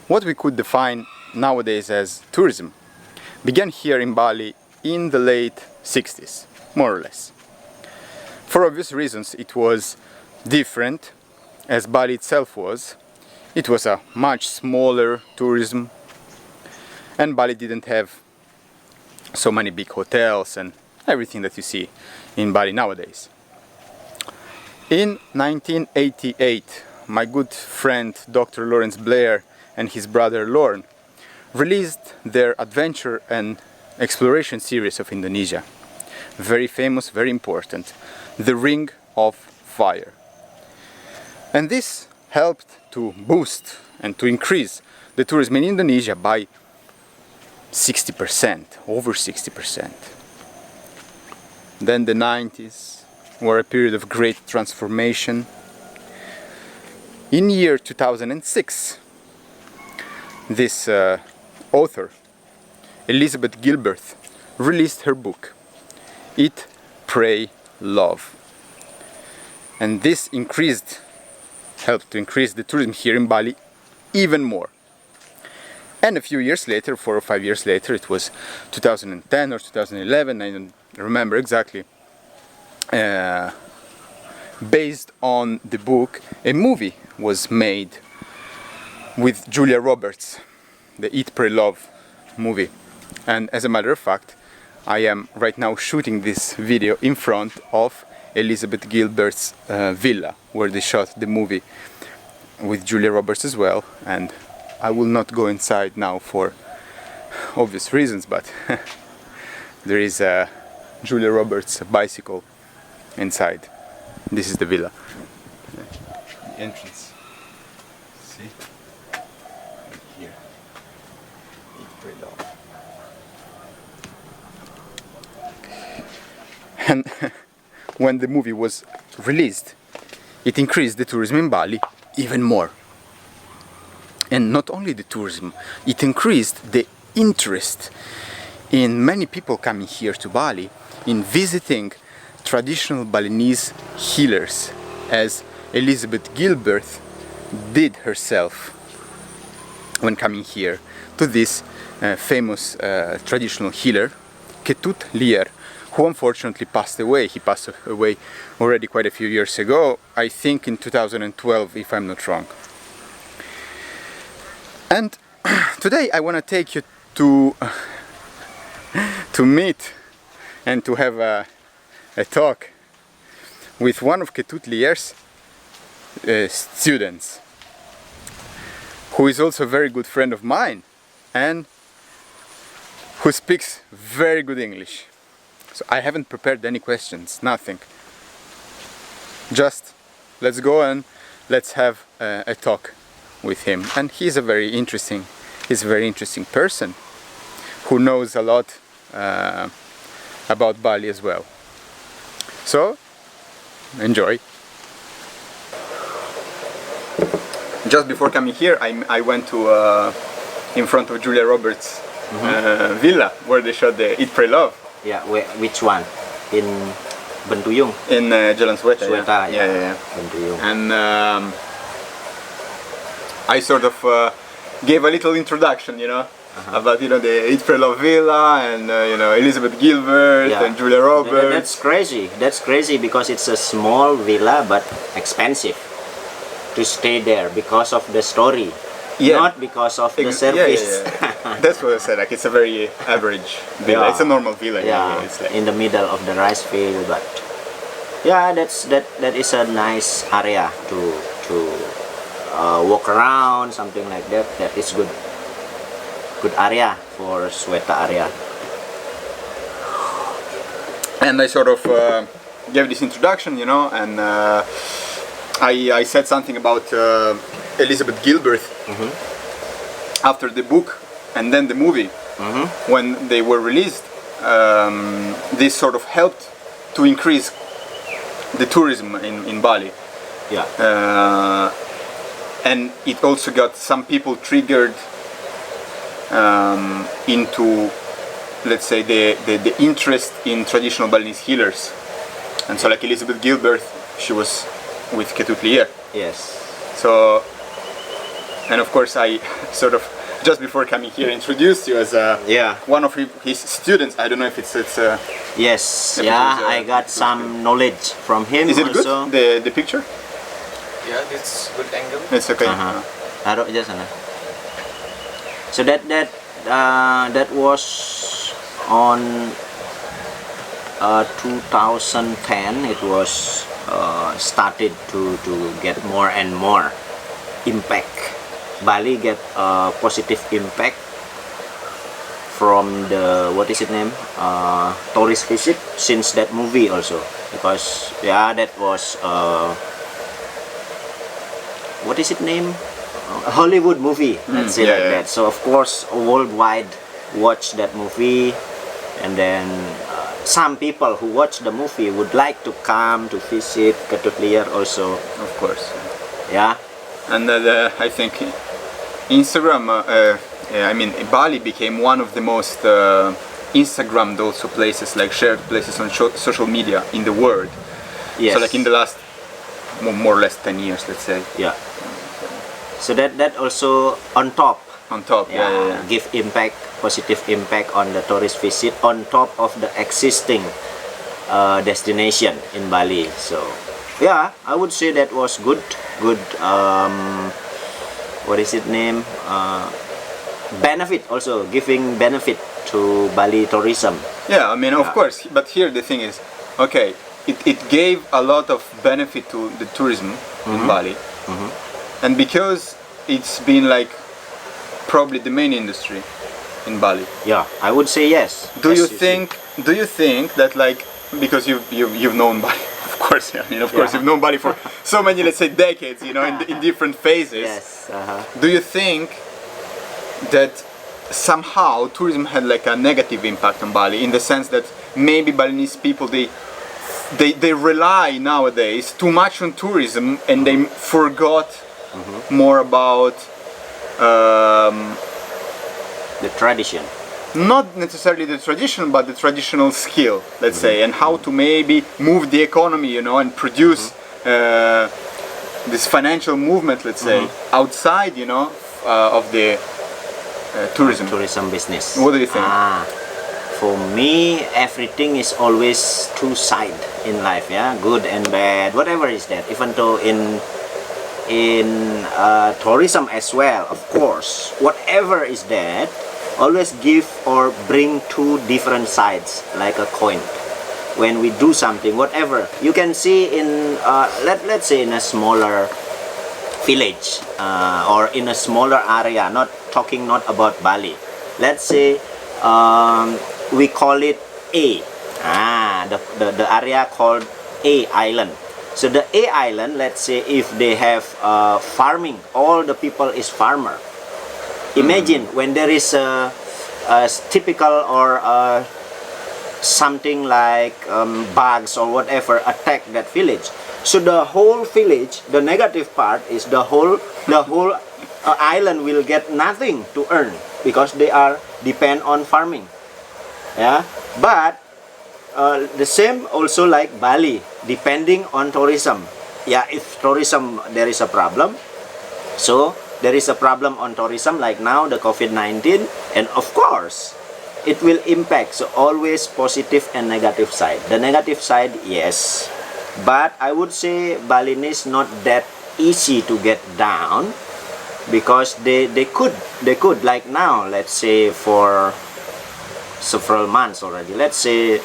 What we could define nowadays as tourism began here in Bali in the late 60s, more or less. For obvious reasons, it was different, as Bali itself was. It was a much smaller tourism, and Bali didn't have so many big hotels and everything that you see in Bali nowadays. In 1988, my good friend Dr. Lawrence Blair and his brother Lorne released their adventure and exploration series of Indonesia. Very famous, very important, The Ring of Fire. And this helped to boost and to increase the tourism in Indonesia by 60%, over 60%. Then the 90s were a period of great transformation. In year 2006, this author, Elizabeth Gilbert, released her book, Eat, Pray, Love. And this helped to increase the tourism here in Bali even more. And a few years later, 4 or 5 years later, it was 2010 or 2011, I don't remember exactly, based on the book, a movie was made with Julia Roberts, the Eat, Pray, Love movie. And as a matter of fact, I am right now shooting this video in front of Elizabeth Gilbert's villa, where they shot the movie with Julia Roberts as well. And I will not go inside now for obvious reasons, but there is a Julia Roberts bicycle inside. This is the villa. The entrance. See? Right here. Eat, Pray, Love. And when the movie was released, it increased the tourism in Bali even more. And not only the tourism, it increased the interest in many people coming here to Bali in visiting traditional Balinese healers, as Elizabeth Gilbert did herself when coming here to this famous traditional healer, Ketut Lier, who unfortunately passed away. He passed away already quite a few years ago, I think in 2012, if I'm not wrong. And today I want to take you to meet and to have a talk with one of Ketut Lier's students, who is also a very good friend of mine and who speaks very good English. So I haven't prepared any questions, nothing. Just let's go and let's have a talk with him. And he's a very interesting person who knows a lot about Bali as well. So enjoy. Just before coming here, I went to in front of Julia Roberts' villa, where they shot the Eat, Pray, Love. Yeah, which one? In Bentuyung? In Jalan Sweta. Sweta, yeah. Bentuyung. And I sort of gave a little introduction, about the Eat, Pray, Love villa, and Elizabeth Gilbert and Julia Roberts. That's crazy. That's crazy because it's a small villa but expensive to stay there because of the story, not because of the service. Yeah. That's what I said. Like, it's a very average villa. It's a normal villa. It's like in the middle of the rice field, but that is a nice area to walk around, something like that. That is good area for Sweta area. And I sort of gave this introduction, and I said something about Elizabeth Gilbert after the book and then the movie. When they were released, this sort of helped to increase the tourism in Bali. And it also got some people triggered into, let's say, the interest in traditional Balinese healers. And so, like Elizabeth Gilbert, she was with Ketut Lier. Yes. So And of course, I sort of just before coming here introduced you as one of his students. I don't know if it's yes, yeah, I got some knowledge from him. Is it also. good, the picture? Yeah, it's good angle. It's okay. Taruh aja sana. So that was on 2010. It was started to get more and more impact. Bali get a positive impact from the tourist visit since that movie also, because that was a Hollywood movie, let's say that. So of course worldwide watch that movie, and then some people who watch the movie would like to come to visit Ketutliar also. Of course. Yeah. And I think Instagram, Bali became one of the most Instagrammed also places, like shared places on social media in the world. Yes. So like in the last more or less 10 years, let's say. Yeah. So that also on top. Give positive impact on the tourist visit on top of the existing destination in Bali. So I would say that was good. Benefit also, giving benefit to Bali tourism. Yeah, of course, but here the thing is, okay, it gave a lot of benefit to the tourism in Bali, and because it's been like probably the main industry in Bali. Yeah, I would say yes. Do you think that, like, because you've known Bali, of course, you've known Bali for so many, let's say, decades, in different phases. Yes. Do you think that somehow tourism had like a negative impact on Bali, in the sense that maybe Balinese people they rely nowadays too much on tourism and they forgot more about the tradition? Not necessarily the tradition, but the traditional skill, let's say, and how to maybe move the economy, and produce this financial movement, let's say, outside, of the tourism business. What do you think? For me, everything is always two sides in life, good and bad, whatever is that. Even though in tourism as well, of course, whatever is that, always give or bring two different sides, like a coin. When we do something, whatever, you can see in let's say in a smaller village or in a smaller area, not about Bali. Let's say we call it A. The area called A Island. So the A Island, let's say if they have farming, all the people is farmer. Imagine when there is a typical or something like bugs or whatever attack that village. So the whole village, the negative part is the whole island will get nothing to earn, because they are depend on farming. Yeah, but the same also like Bali, depending on tourism. Yeah, if tourism there is a problem, so there is a problem on tourism, like now the COVID-19, and of course it will impact. So always positive and negative side. The negative side, yes, but I would say Balinese not that easy to get down, because they could like now, let's say for several months already, let's say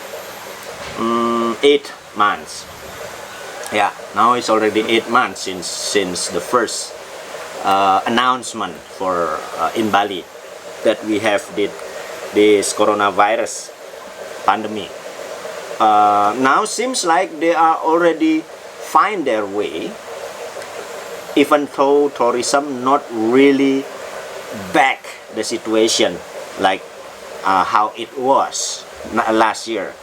8 months. Yeah, now it's already 8 months since the first announcement for in Bali that we have this coronavirus pandemic. Now seems like they are already find their way, even though tourism not really back the situation like how it was last year.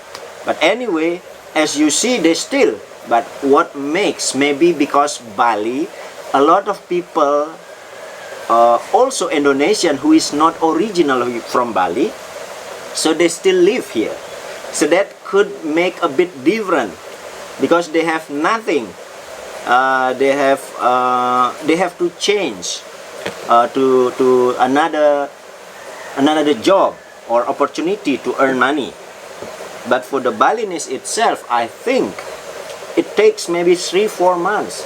But anyway, as you see, they still. But what makes, maybe because Bali, a lot of people, also Indonesian who is not originally from Bali, so they still live here. So that could make a bit different, because they have nothing. They have to change to another job or opportunity to earn money. But for the Balinese itself, I think it takes maybe 3-4 months.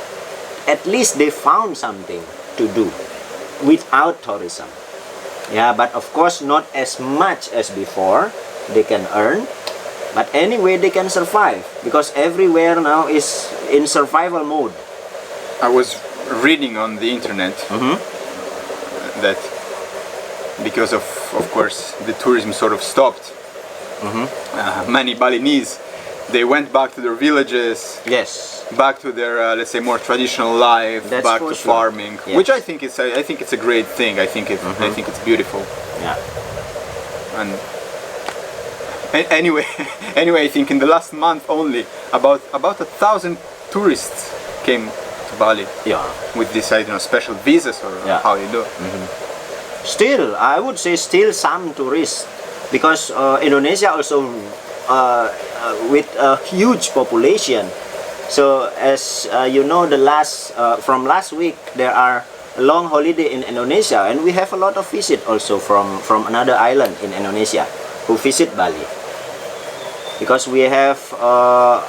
At least they found something to do without tourism. Yeah, but of course not as much as before they can earn. But anyway, they can survive because everywhere now is in survival mode. I was reading on the internet that because of course the tourism sort of stopped, many Balinese, they went back to their villages, Yes. back to their let's say more traditional life, That's back for to sure. farming, Yes. which I think it's a great thing. I think it's beautiful. Yeah. And anyway, I think in the last month only about 1,000 tourists came to Bali Yeah. with this special visas or Yeah. how you do. Still, I would say still some tourists because Indonesia also with a huge population. So as you know, from last week there are a long holiday in Indonesia, and we have a lot of visit also from another island in Indonesia who visit Bali because we have a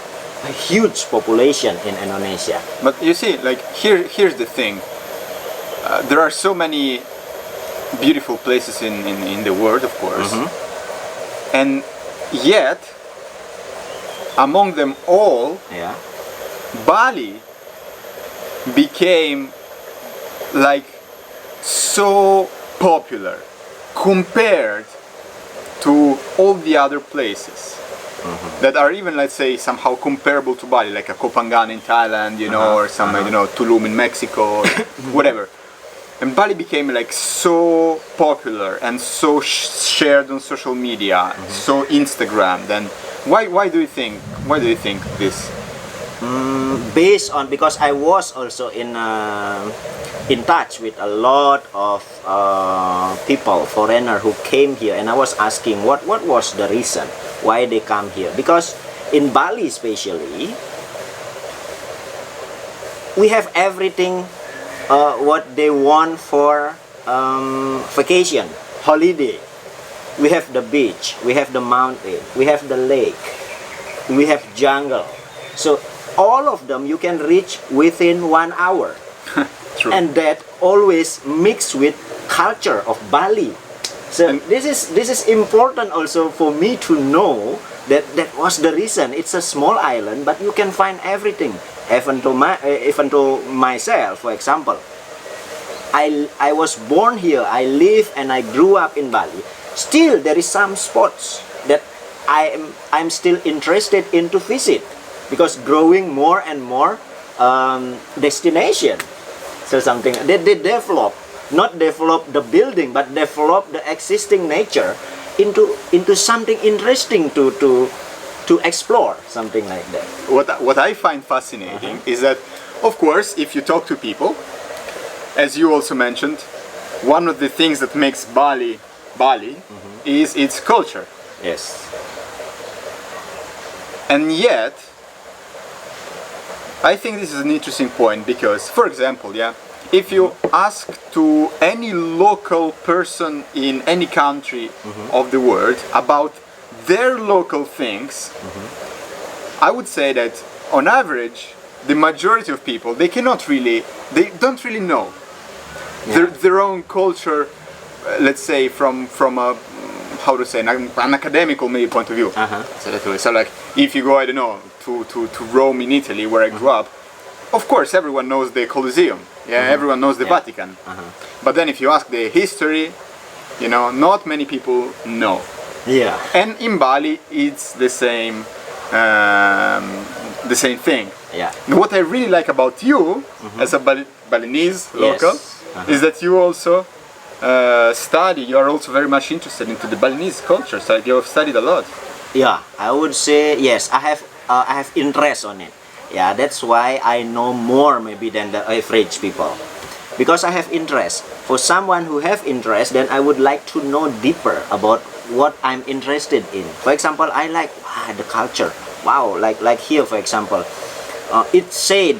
huge population in Indonesia. But you see, like here's the thing. There are so many beautiful places in the world, of course, and yet among them all, Yeah. Bali became like so popular compared to all the other places that are even, let's say, somehow comparable to Bali, like a Kopangan in Thailand, or some, Tulum in Mexico, or whatever. And Bali became like so popular and so shared on social media, so Instagram. Then why do you think this? Based on, because I was also in touch with a lot of people, foreigner who came here, and I was asking what was the reason why they come here. Because in Bali especially, we have everything what they want for vacation, holiday. We have the beach, we have the mountain, we have the lake, we have jungle. So all of them you can reach within 1 hour. True. And that always mixed with culture of Bali. So this is important also for me to know that was the reason. It's a small island, but you can find everything. Even to myself, for example, I was born here, I live and I grew up in Bali. Still, there is some spots that I'm still interested in to visit because growing more and more destination. So something they not develop the building, but develop the existing nature into something interesting to explore, something like that. What I find fascinating is that, of course, if you talk to people, as you also mentioned, one of the things that makes Bali is its culture. Yes. And yet, I think this is an interesting point because, for example, if you ask to any local person in any country of the world about their local things, I would say that on average, the majority of people, they don't really know their own culture, let's say from a, how to say, an academical maybe point of view. So like, if you go, I don't know, to Rome in Italy, where I grew up, of course everyone knows the Colosseum, everyone knows the Vatican. But then if you ask the history, not many people know. Yeah. And in Bali, it's the same thing. Yeah. And what I really like about you, as a Balinese local, is that you also you are also very much interested into the Balinese culture. So you have studied a lot. Yeah, I would say yes. I have interest on it. Yeah, that's why I know more maybe than the average people, because I have interest. For someone who have interest, then I would like to know deeper about what I'm interested in. For example, I like the culture. Wow, like here, for example, it said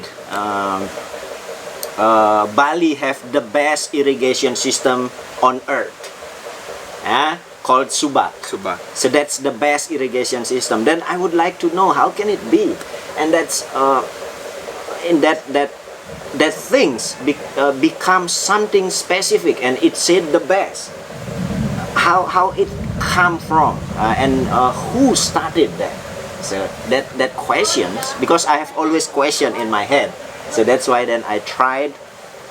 Bali have the best irrigation system on earth, called Subak. Subak. So that's the best irrigation system. Then I would like to know how can it be, and that's in that things become something specific, and it said the best. How it come from, and who started that? So that questions, because I have always question in my head. So that's why then I tried.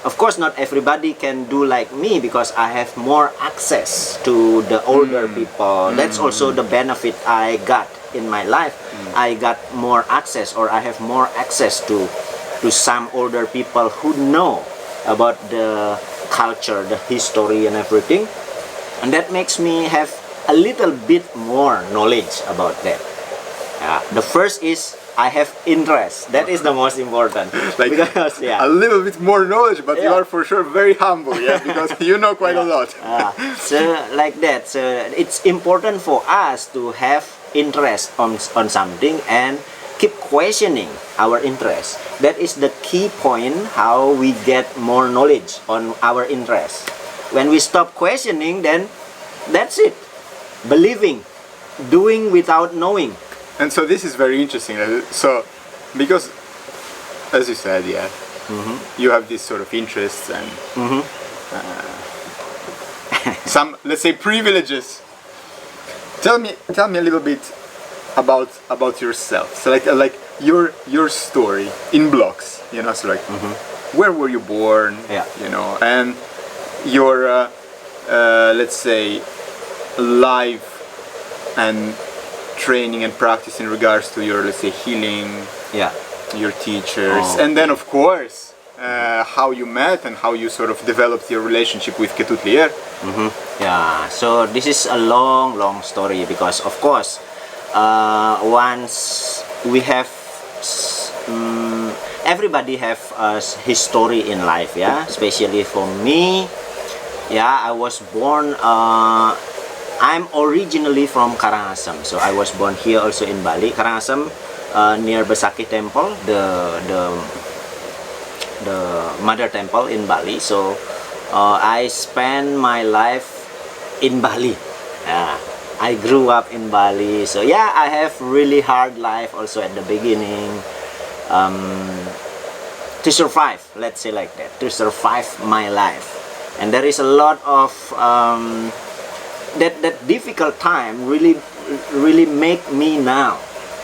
Of course, not everybody can do like me because I have more access to the older people. That's also the benefit I got in my life. I got more access, or I have more access to some older people who know about the culture, the history and everything. And that makes me have a little bit more knowledge about that. The first is I have interest. That is the most important. Like because a little bit more knowledge, but you Yeah. are for sure very humble, because you know quite a lot. So like that. So it's important for us to have interest on something and keep questioning our interest. That is the key point how we get more knowledge on our interest. When we stop questioning, then that's it. Believing, doing without knowing. And so this is very interesting. So, because, as you said, you have this sort of interests and some, let's say, privileges. Tell me a little bit about yourself. So, like your story in blocks. So like, where were you born? Yeah. And your, let's say, life and training and practice in regards to your, let's say, healing, your teachers, and then of course how you met and how you sort of developed your relationship with Ketutlier. Yeah, so this is a long story because of course once we have everybody have a history in life, especially for me. I was born I'm originally from Karangasem, so I was born here also in Bali. Karangasem, near Besakih Temple, the mother temple in Bali. So I spent my life in Bali. I grew up in Bali. So I have really hard life also at the beginning. To survive, let's say like that, to survive my life, and there is a lot of that difficult time really make me now.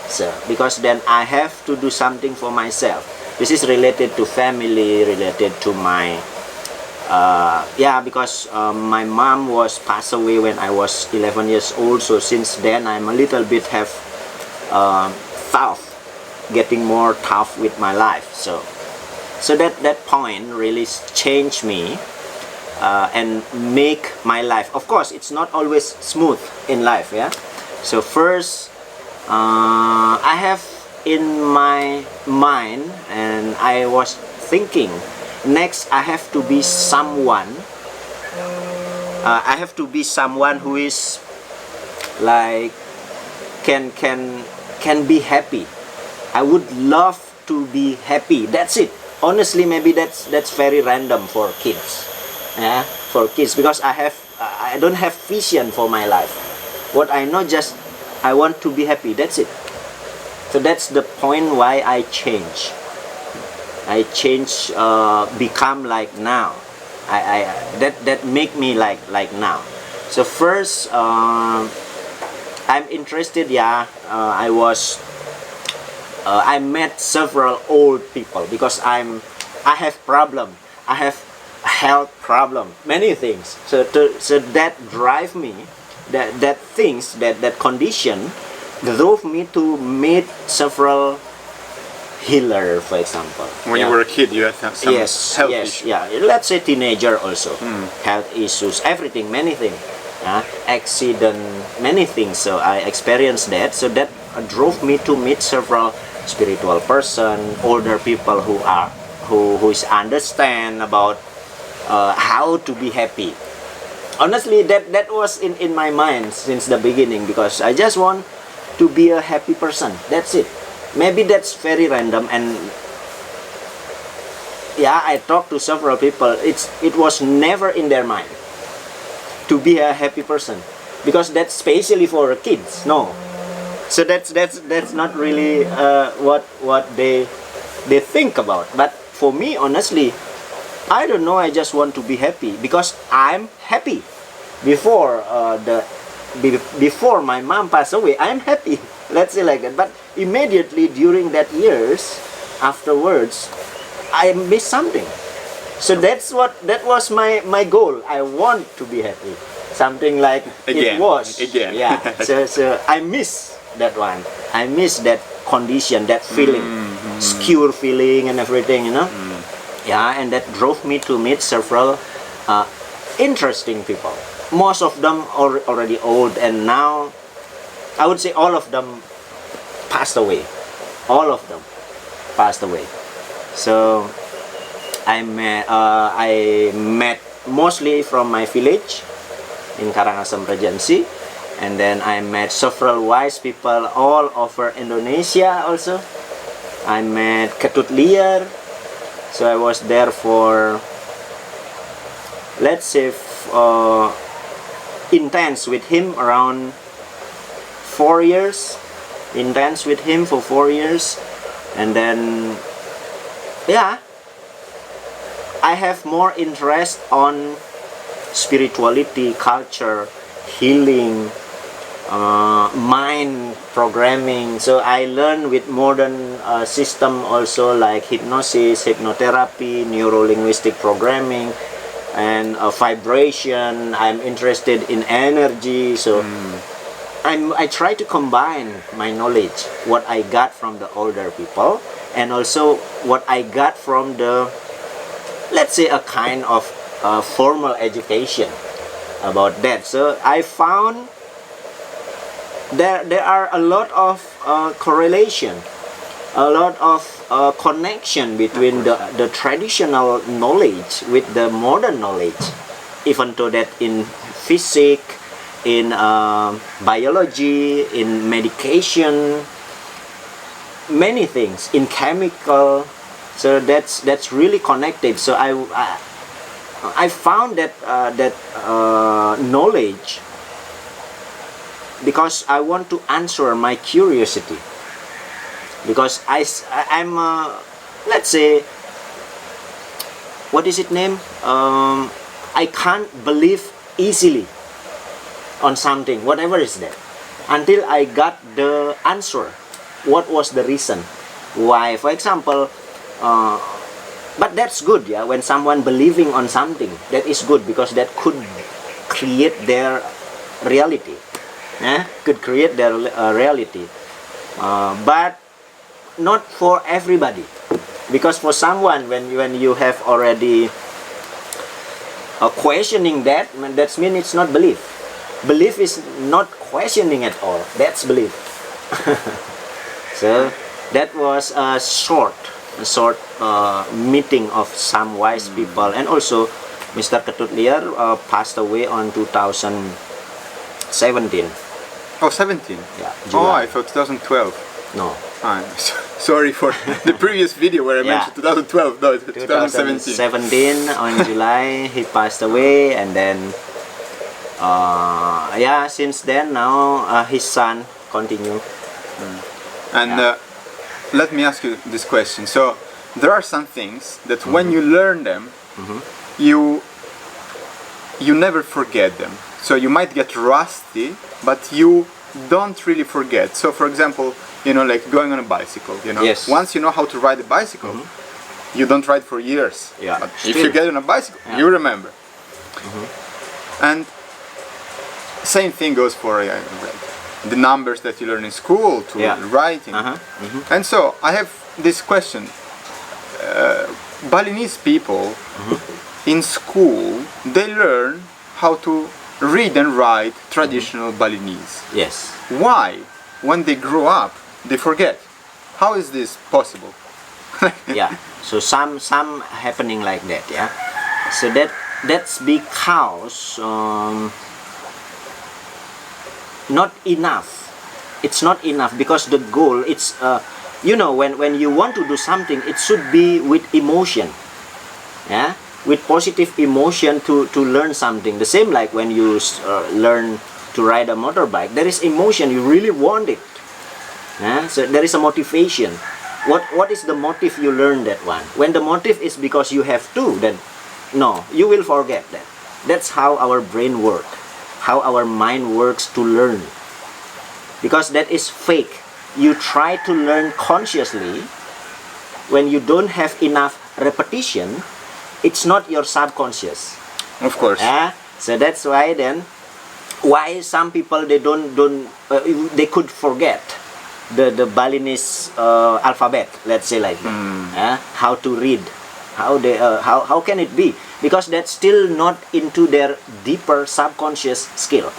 So because then I have to do something for myself. This is related to family, related to my because my mom was passed away when I was 11 years old. So since then I'm a little bit have tough, getting more tough with my life. So that point really changed me. And make my life. Of course, it's not always smooth in life, So first, I have in my mind, and I was thinking, next I have to be someone. I have to be someone who is like can be happy. I would love to be happy. That's it. Honestly, maybe that's very random for kids. For kids, because I don't have vision for my life. What I know, just I want to be happy. That's it. So that's the point why I change. Become like now. That make me like now. So first, I'm interested. I met several old people because I have problem. I have health problem, many things. So that drive me, that condition drove me to meet several healer, for example. When you were a kid, you had some health issues. Let's say teenager also, health issues, everything, many things, accident, many things. So I experienced that. So that drove me to meet several spiritual person, older people who is understand about how to be happy. Honestly, that was in my mind since the beginning, because I just want to be a happy person. That's it. Maybe that's very random, and yeah, I talked to several people. It was never in their mind to be a happy person, because that's specially for kids. No, so that's not really what they think about. But for me, honestly, I don't know. I just want to be happy because I'm happy. Before before my mom passed away, I'm happy. Let's say like that. But immediately during that years afterwards, I missed something. So that was my goal. I want to be happy. Something like Again, it was. again. Yeah. So I miss that one. I miss that condition, that feeling, secure feeling and everything, you know. Yeah, and that drove me to meet several interesting people. Most of them are already old, and now I would say all of them passed away. All of them passed away. So I met mostly from my village in Karangasem Regency, and then I met several wise people all over Indonesia also. I met Ketut Liar, so I was there for, let's say, intense with him around 4 years. Intense with him for 4 years, and then yeah, I have more interest on spirituality, culture, healing, mind programming. So I learn with modern system also, like hypnosis, hypnotherapy, neuro-linguistic programming, and vibration. I'm interested in energy. So I try to combine my knowledge, what I got from the older people, and also what I got from the, let's say, a kind of formal education about that. So I found there are a lot of correlation, a lot of connection between the traditional knowledge with the modern knowledge, even though that in physics, in biology, in medication, many things, in chemical. So that's really connected. So I found that knowledge because I want to answer my curiosity, because I'm let's say, what is it name, I can't believe easily on something, whatever is that, until I got the answer. What was the reason why, for example, but that's good, yeah, when someone believing on something, that is good, because that could create their reality, could create their reality, but not for everybody, because for someone, when you have already questioning that means it's not belief. Belief is not questioning at all, that's belief. So that was a short meeting of some wise people. And also Mr. Ketut Liar passed away on 2017. Oh, 17? Yeah, Oh, July. I thought 2012. No, I'm sorry for the previous video where I mentioned 2012. No, it's 2017. 2017 on July he passed away, and then yeah, since then now his son continue. And let me ask you this question. So there are some things that when you learn them, you never forget them. So you might get rusty, but you don't really forget. So for example, you know, like going on a bicycle, you know, Yes. once you know how to ride a bicycle, you don't ride for years. Yeah. But if you get on a bicycle, you remember. And same thing goes for the numbers that you learn in school to writing. And so I have this question. Balinese people in school, they learn how to read and write traditional Balinese. Yes. Why, when they grow up, they forget? How is this possible? Yeah. So some happening like that. Yeah. So that's because not enough. It's not enough, because the goal, it's you know, when you want to do something, it should be with emotion. yeah, with positive emotion to learn something. The same like when you learn to ride a motorbike, there is emotion, you really want it. Yeah? So there is a motivation. What is the motive you learn that one? When the motive is because you have to, then no, you will forget that. That's how our brain works, how our mind works to learn. Because that is fake. You try to learn consciously, when you don't have enough repetition, it's not your subconscious. Of course. So that's why then, why some people they they could forget the Balinese alphabet, let's say like that. How to read, how can it be? Because that's still not into their deeper subconscious skill.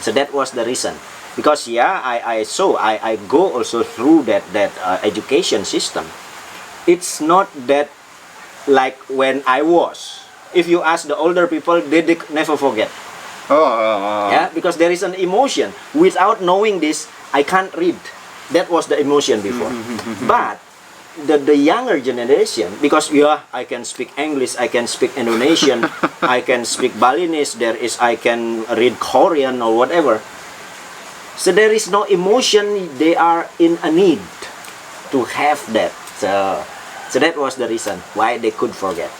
So that was the reason. Because I go also through that education system. It's not that like when I was. If you ask the older people, they never forget. Yeah, because there is an emotion. Without knowing this, I can't read. That was the emotion before. But the younger generation, because I can speak English, I can speak Indonesian, I can speak Balinese, I can read Korean or whatever. So there is no emotion, they are in a need to have that. So that was the reason why they could forget.